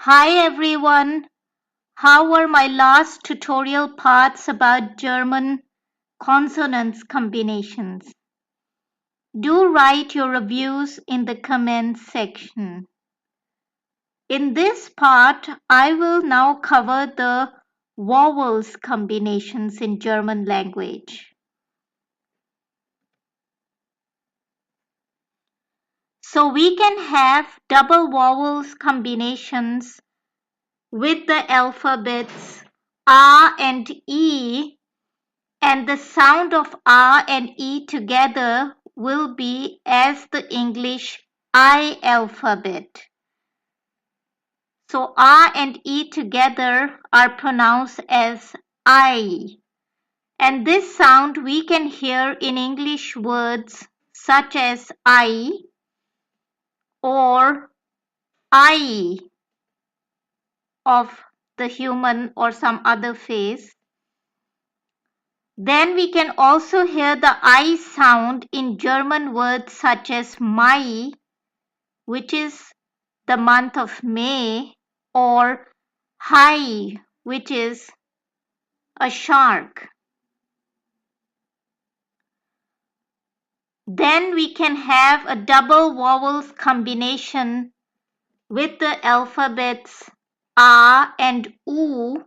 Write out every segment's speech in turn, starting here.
Hi everyone, how were my last tutorial parts about German consonants combinations? Do write your reviews in the comments section. In this part, I will now cover the vowels combinations in German language. So we can have double vowels combinations with the alphabets R and E, and the sound of R and E together will be as the English I alphabet. So R and E together are pronounced as I. And this sound we can hear in English words such as I or I of the human or some other face. Then we can also hear the I sound in German words such as Mai, which is the month of May, or Hai, which is a shark. Then we can have a double vowels combination with the alphabets A and U,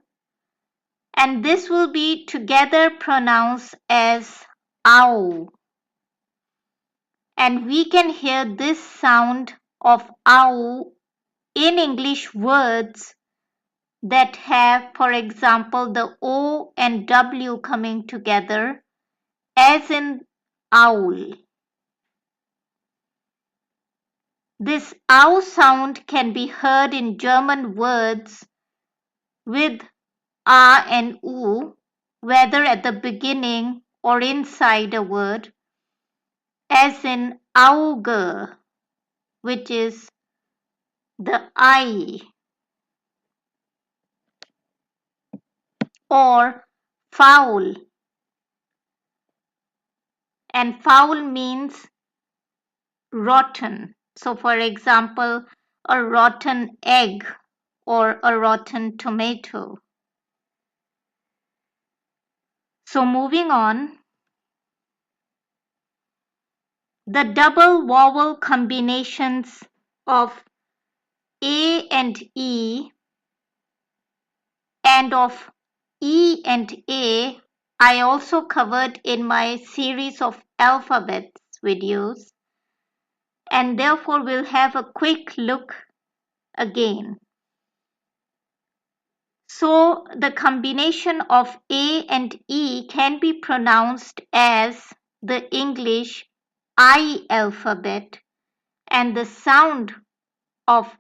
and this will be together pronounced as ow. And we can hear this sound of ow in English words that have, for example, the O and W coming together, as in owl. This ow sound can be heard in German words with A and U, whether at the beginning or inside a word, as in Auge, which is the eye, or foul. And foul means rotten. So, for example, a rotten egg or a rotten tomato. So, moving on, the double vowel combinations of A and E and of E and A I also covered in my series of alphabets videos, and therefore we'll have a quick look again. So the combination of A and E can be pronounced as the English I alphabet, and the sound of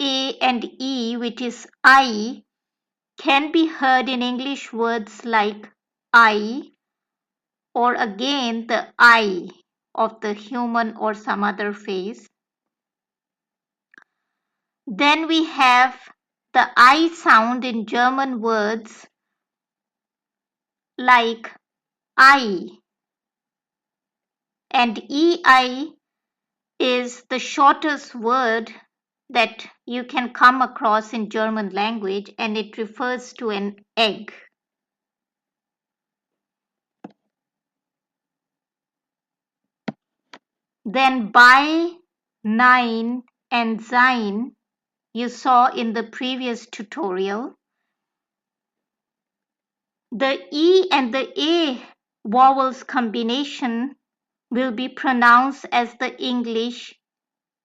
A and E, which is I, can be heard in English words like I, or again the I of the human or some other face. Then we have the I sound in German words like I, and EI is the shortest word that you can come across in German language, and it refers to an egg. Then bei, nein, and sein you saw in the previous tutorial. The E and the A vowels combination will be pronounced as the English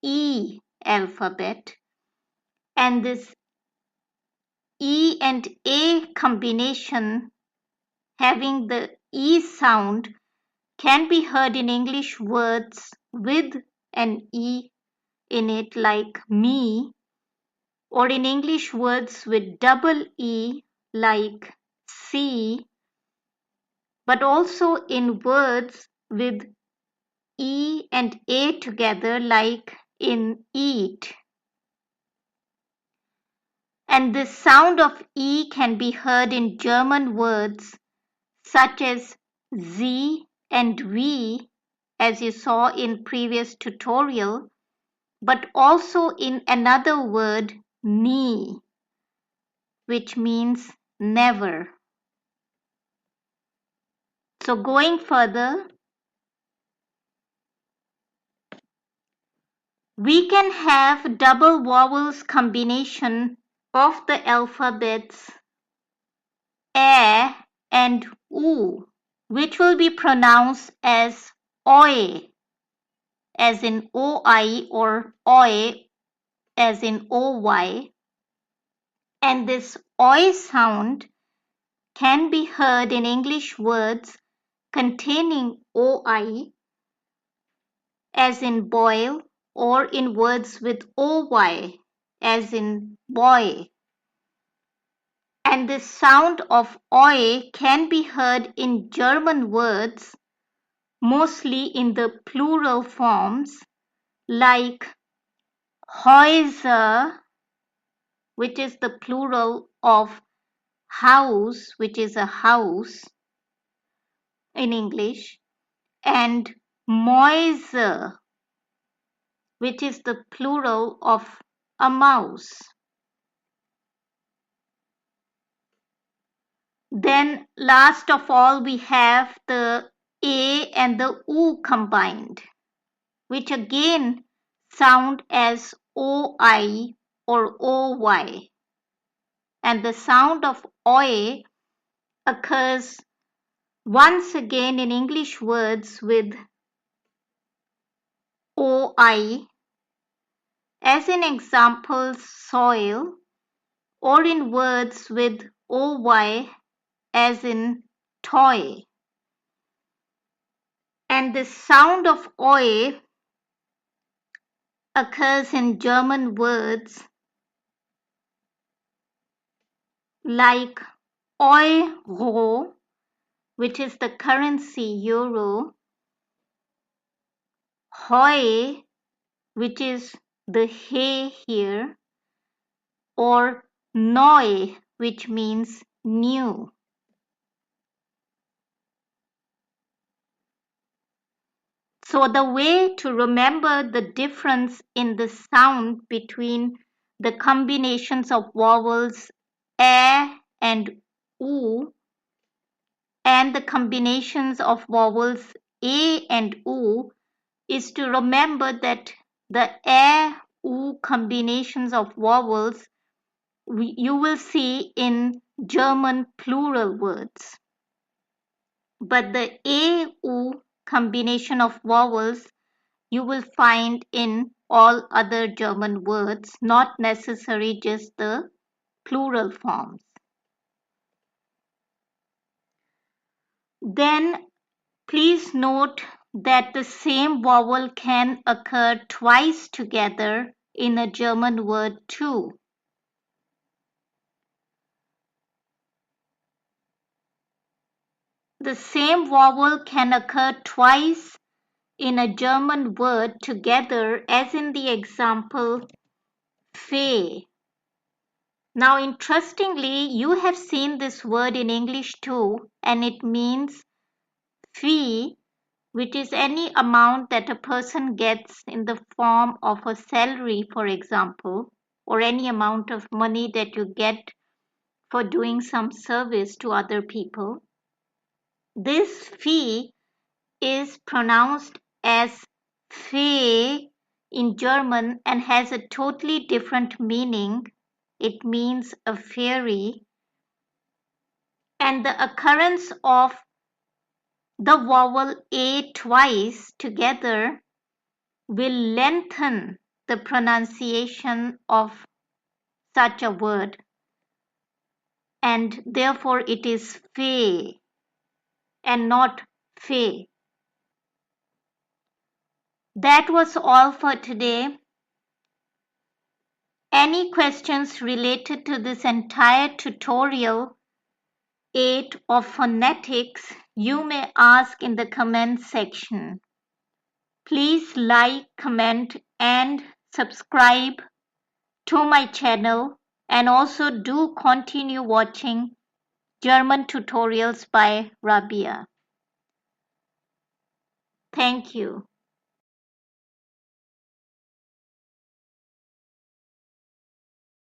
E alphabet, and this E and A combination having the E sound can be heard in English words with an E in it like me, or in English words with double E like see, but also in words with E and A together like in eat. And the sound of E can be heard in German words such as Sie and we, as you saw in previous tutorial, but also in another word, nie, which means never. So going further, we can have double vowels combination of the alphabets A and U, which will be pronounced as OI, as in OI, or OI as in OY. And this OI sound can be heard in English words containing OI, as in boil, or in words with OY, as in boy. And the sound of OI can be heard in German words, mostly in the plural forms, like Häuser, which is the plural of house, which is a house in English, and Mäuse, which is the plural of a mouse. Then last of all, we have the A and the U combined, which again sound as OI or OY. And the sound of OI occurs once again in English words with OI, as in examples soil, or in words with OY, as in toy. And the sound of OI occurs in German words like Euro, which is the currency euro, Heu, which is the hay here, or Neu, which means new. So the way to remember the difference in the sound between the combinations of vowels A and U and the combinations of vowels A and U is to remember that the A, U combinations of vowels you will see in German plural words. But the A, U combination of vowels you will find in all other German words, not necessarily just the plural forms. Then please note that the same vowel can occur twice together in a German word too. The same vowel can occur twice in a German word together, as in the example Fee. Now, interestingly, you have seen this word in English too, and it means fee, which is any amount that a person gets in the form of a salary, for example, or any amount of money that you get for doing some service to other people. This fee is pronounced as Fee in German and has a totally different meaning. It means a fairy, and the occurrence of the vowel A twice together will lengthen the pronunciation of such a word, and therefore it is Fee and not Fee. That was all for today. Any questions related to this entire tutorial 8 of phonetics, you may ask in the comment section. Please like, comment, and subscribe to my channel, and also do continue watching German tutorials by Rabia. Thank you.